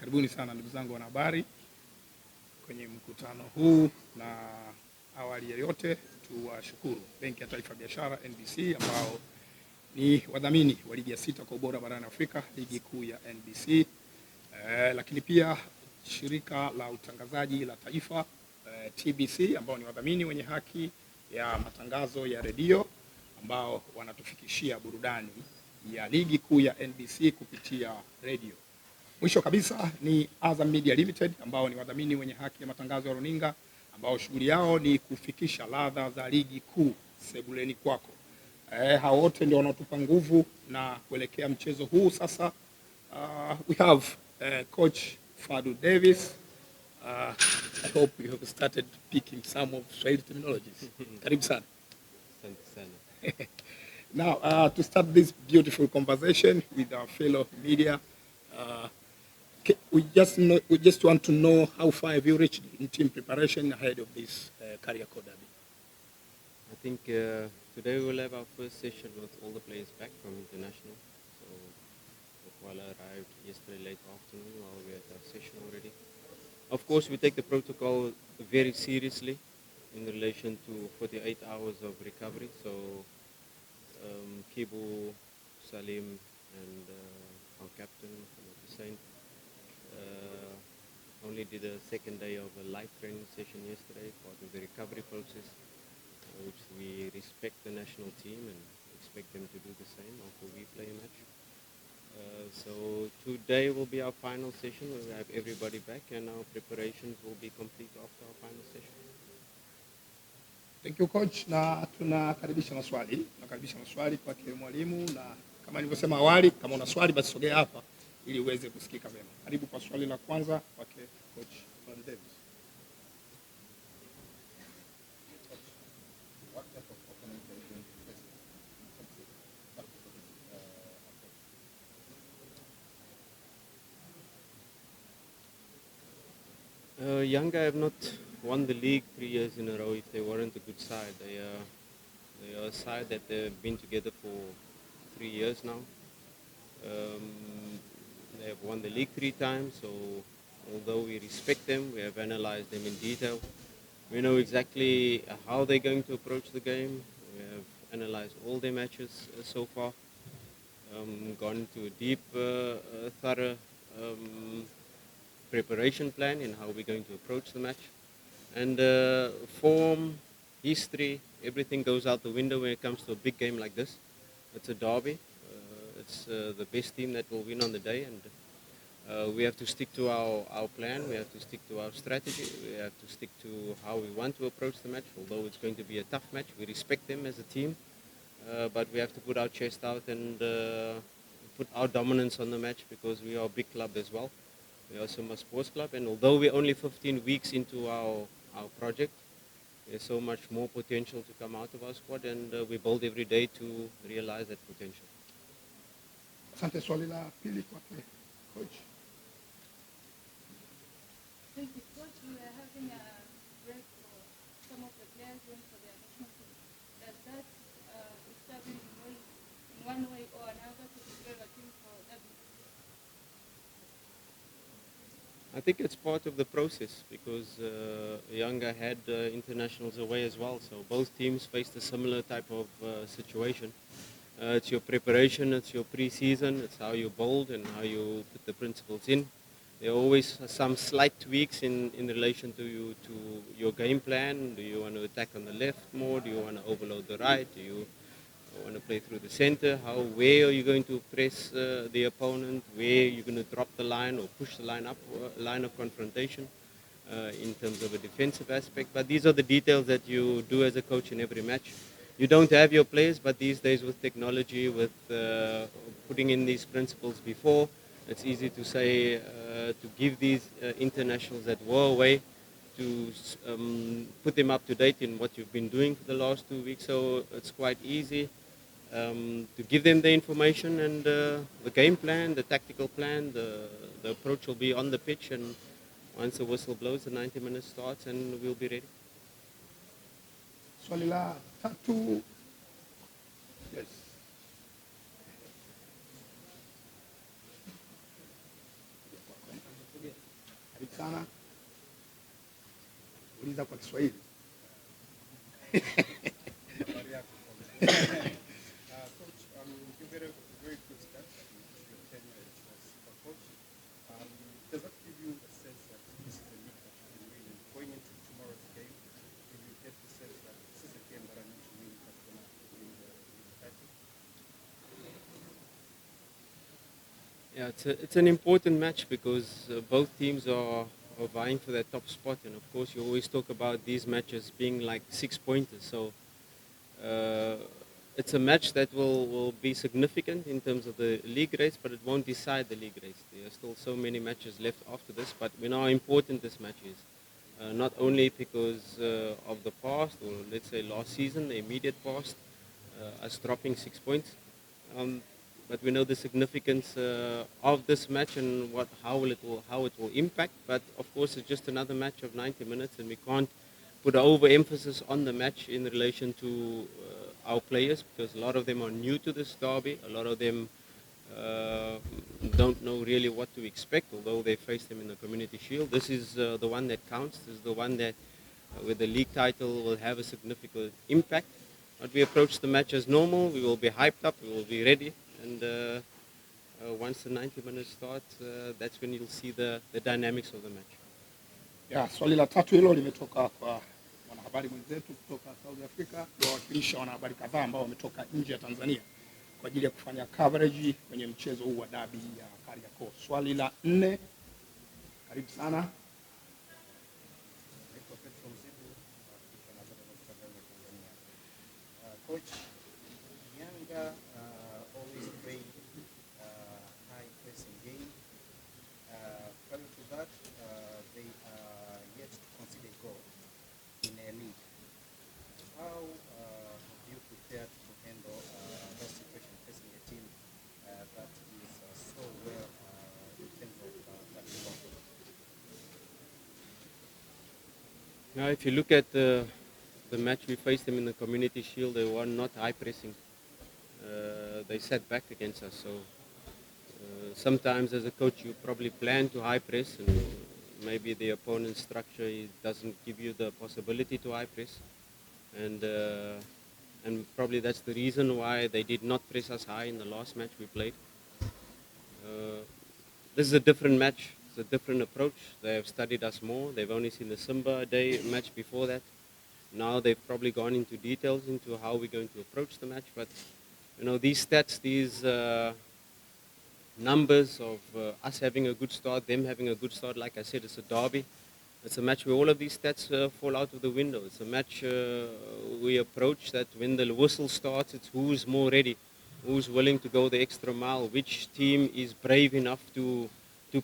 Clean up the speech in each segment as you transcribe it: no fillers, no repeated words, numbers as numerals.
Karibuni sana ndugu zangu wanahabari kwenye mkutano huu, na awali ya yote tuwashukuru Benki ya Taifa ya Biashara NBC ambao ni wadhamini wa ligi ya 6 kwa ubora barani Afrika, ligi kuu ya NBC. Lakini pia shirika la utangazaji la taifa TBC ambao ni wadhamini wenye haki ya matangazo ya redio ambao wanatufikishia burudani ya ligi kuu ya NBC kupitia redio. Mwisho kabisa ni Azam Media Limited ambao ni wadhamini wenye haki ya matangazo ya runinga ambao shughuli yao ni kufikisha ladha za ligi kuu sebuleni kwako. Hao wote ndio wanaotupa nguvu na kuelekea mchezo huu sasa. We have coach Fadlu Davis. I hope you have started picking some of Swahili terminologies. Karibu sana. Asante sana. Now, to start this beautiful conversation with our fellow media, we just want to know how far have you reached in team preparation ahead of this Kariakoo derby? I think today we will have our first session with all the players back from international. So Kuala arrived yesterday late afternoon while we had our session already. Of course, we take the protocol very seriously in relation to 48 hours of recovery. So Kibu, Salim, and our captain, Hussein, only did a second day of a light training session yesterday, part of the recovery process, which we respect the national team and expect them to do the same after we play a match. So today will be our final session. We will have everybody back and our preparations will be complete after our final session. Thank you coach, na tunakaribisha maswali kwa mwalimu, na kama nilivyosema awali, kama una swali basi sogea hapa ili uweze kusikika vema. Karibu kwa swali la kwanza kwa coach Fadlu Davis. Yanga have not won the league 3 years in a row if they weren't a good side. They are a side that they've been together for 3 years now. They have won the league 3 times, so although we respect them, we have analyzed them in detail. We know exactly how they're going to approach the game. We have analyzed all their matches so far, gone into a deep, thorough preparation plan in how we're going to approach the match. And form, history, everything goes out the window when it comes to a big game like this. It's a derby. It's the best team that will win on the day, and we have to stick to our plan. We have to stick to our strategy. We have to stick to how we want to approach the match. Although it's going to be a tough match, we respect them as a team, but we have to put our chest out and put our dominance on the match because we are a big club as well. We are Summa Sports Club, and although we're only 15 weeks into our project, there's so much more potential to come out of our squad, and we build every day to realize that potential. Asante. Swali la pili kwa coach. Thank you, coach. We are having a break for some of the players going for their national team. Does that serve in one way or another to prepare the team for that? I think it's part of the process because Yanga had internationals away as well, so both teams faced a similar type of situation. It's your preparation, it's your pre-season, it's how you build and how you put the principles in. There are always some slight tweaks in relation to your game plan. Do you want to attack on the left more? Do you want to overload the right? Do you want to play through the center? Where are you going to press the opponent? Where are you going to drop the line or push the line up, line of confrontation in terms of a defensive aspect? But these are the details that you do as a coach in every match. You don't have your players, but these days with technology, with putting in these principles before, it's easy to say, to give these internationals that were away, to put them up to date in what you've been doing for the last 2 weeks. So it's quite easy to give them the information and the game plan, the tactical plan, the approach will be on the pitch, and once the whistle blows, the 90 minutes starts and we'll be ready. Swali la tatu. Yes. sana. Uliza kwa Kiswahili. Coach, you had a very good start to your tenure as super coach. Does that give you a sense that this is a league that you can win? And going into tomorrow's game, do you get the sense that this is a game that I need to win that's going to win the title? Yeah, it's an important match because both teams are vying for that top spot, and of course you always talk about these matches being like 6-pointers. So it's a match that will be significant in terms of the league race, but it won't decide the league race. There are still so many matches left after this, but we know how important this match is. Not only because of the past, or let's say last season, the immediate past, us dropping 6 points. But we know the significance of this match and how it will impact. But of course, it's just another match of 90 minutes, and we can't put overemphasis on the match in relation to our players because a lot of them are new to this derby. A lot of them don't know really what to expect, although they faced them in the Community Shield. This is the one that counts. This is the one that, with the league title, will have a significant impact. But we approach the match as normal. We will be hyped up. We will be ready. And once the 90 minutes start, that's when you'll see the dynamics of the match. Ya, swali la tatu hilo limetoka kwa mwanahabari mwenzetu kutoka South Africa, wawakilisha wanahabari kadhaa ambao wametoka nje ya Tanzania kwa ajili ya kufanya coverage kwenye mchezo huu wa dabi ya Kariakoo. Swali la 4, karibu sana. Coach, Yanga always play high pressing game. Prior to that, they are yet to concede a goal in a league. How have you prepared to handle that situation facing a team that is so well in terms of that goal? Now, if you look at the match we faced them in the Community Shield, they were not high pressing. They sat back against us. So sometimes as a coach you probably plan to high press and maybe the opponent's structure doesn't give you the possibility to high press. And probably that's the reason why they did not press us high in the last match we played. This is a different match. It's a different approach. They have studied us more. They've only seen the Simba Day match before that. Now they've probably gone into details into how we're going to approach the match. But, you know, these stats, these numbers of us having a good start, them having a good start, like I said, it's a derby. It's a match where all of these stats fall out of the window. It's a match we approach that when the whistle starts, it's who's more ready, who's willing to go the extra mile, which team is brave enough to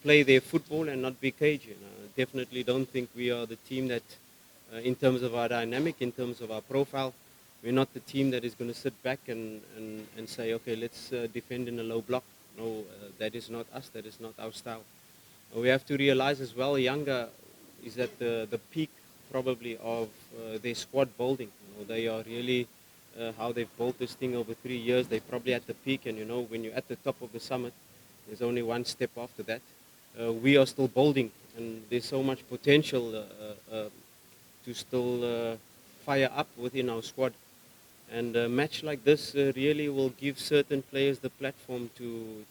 play their football and not be cagey. I definitely don't think we are the team that, in terms of our dynamic, in terms of our profile, we're not the team that is going to sit back and say, okay, let's defend in a low block. No, that is not us. That is not our style. We have to realize as well, Yanga is at the peak probably of their squad building. You know, they are really, how they've built this thing over 3 years, they're probably at the peak. And, you know, when you're at the top of the summit, there's only one step after that. We are still building, and there's so much potential to still fire up within our squad. And a match like this really will give certain players the platform to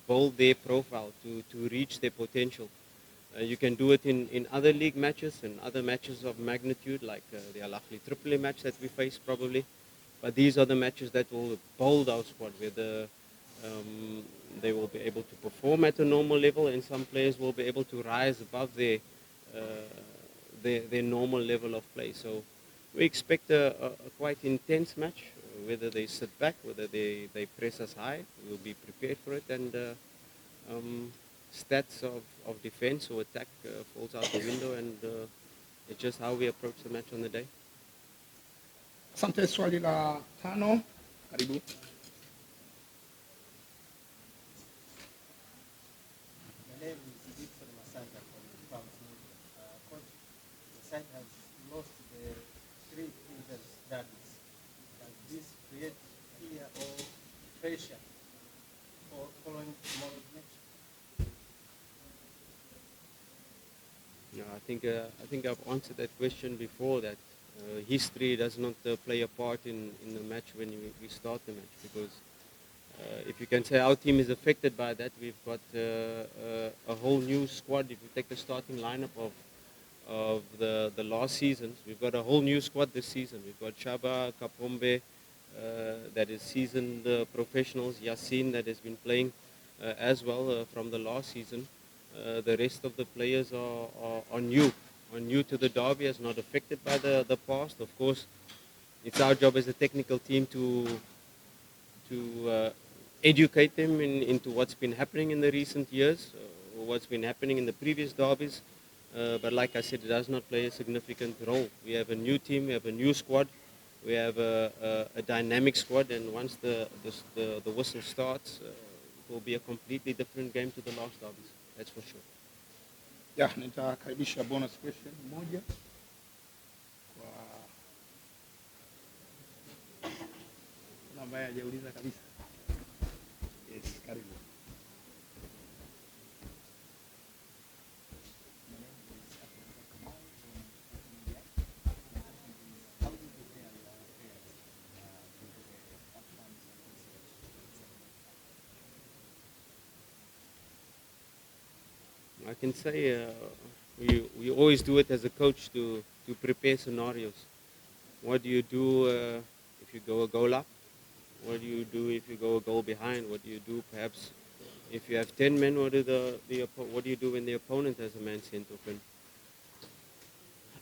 build their profile, to reach their potential. You can do it in other league matches and other matches of magnitude, like the Al Ahly Tripoli match that we face probably. But these are the matches that will build our squad, where they will be able to perform at a normal level, and some players will be able to rise above their normal level of play. So we expect a quite intense match, whether they sit back, whether they press us high. We will be prepared for it, and stats of defense or attack falls out the window, and it's just how we approach the match on the day. Asante. Swali la 5, karibu. My name is Coach, the side has lost the 3 previous derbies. Does this create fear or pressure for following tomorrow's match? Yeah, I think I've answered that question before. That history does not play a part in the match when we start the match, because if you can say our team is affected by that, we've got a whole new squad. If you take the starting lineup of the last seasons, we've got a whole new squad this season. We've got Chaba, Kapombe, that is seasoned professionals. Yasin, that has been playing as well from the last season. The rest of the players are new to the derby, as not affected by the past. Of course, it's our job as a technical team to educate them into what's been happening in the recent years, or what's been happening in the previous derbies. But like I said, it does not play a significant role. We have a new team, we have a new squad, we have a dynamic squad, and once the whistle starts, it will be a completely different game to the last derbies. That's for sure. Yeah, nitakaribisha bonus question moja kwa ambaye hajauliza kabisa. Yes, karibu. I can say we always do it as a coach to prepare scenarios. What do you do if you go a goal up? What do you do if you go a goal behind? What do you do perhaps if you have 10 men? What do you do when the opponent has a man sent off? And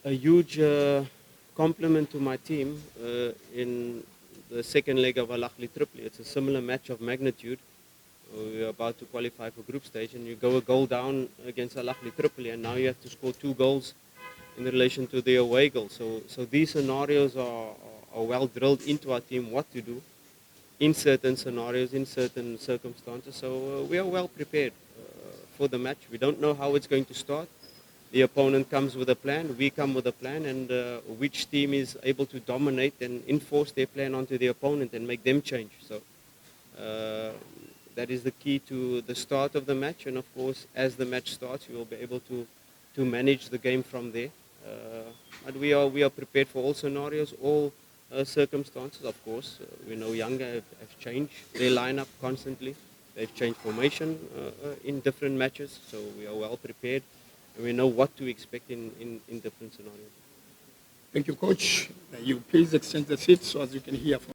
a huge compliment to my team in the second leg of Al-Ahli Tripoli. It's a similar match of magnitude. We're about to qualify for group stage, and you go a goal down against Al-Ahli Tripoli, and now you have to score 2 goals in relation to the away goal. So these scenarios are well drilled into our team, what to do in certain scenarios, in certain circumstances. So we are well prepared for the match. We don't know how it's going to start. The opponent comes with a plan, we come with a plan, and which team is able to dominate and enforce their plan onto the opponent and make them change. So that is the key to the start of the match, and of course, as the match starts, we will be able to manage the game from there. But we are prepared for all scenarios, all circumstances. Of course, we know Yanga have changed their lineup constantly. They've changed formation in different matches, so we are well prepared, and we know what to expect in different scenarios. Thank you, Coach. You please exchange the seats so as you can hear from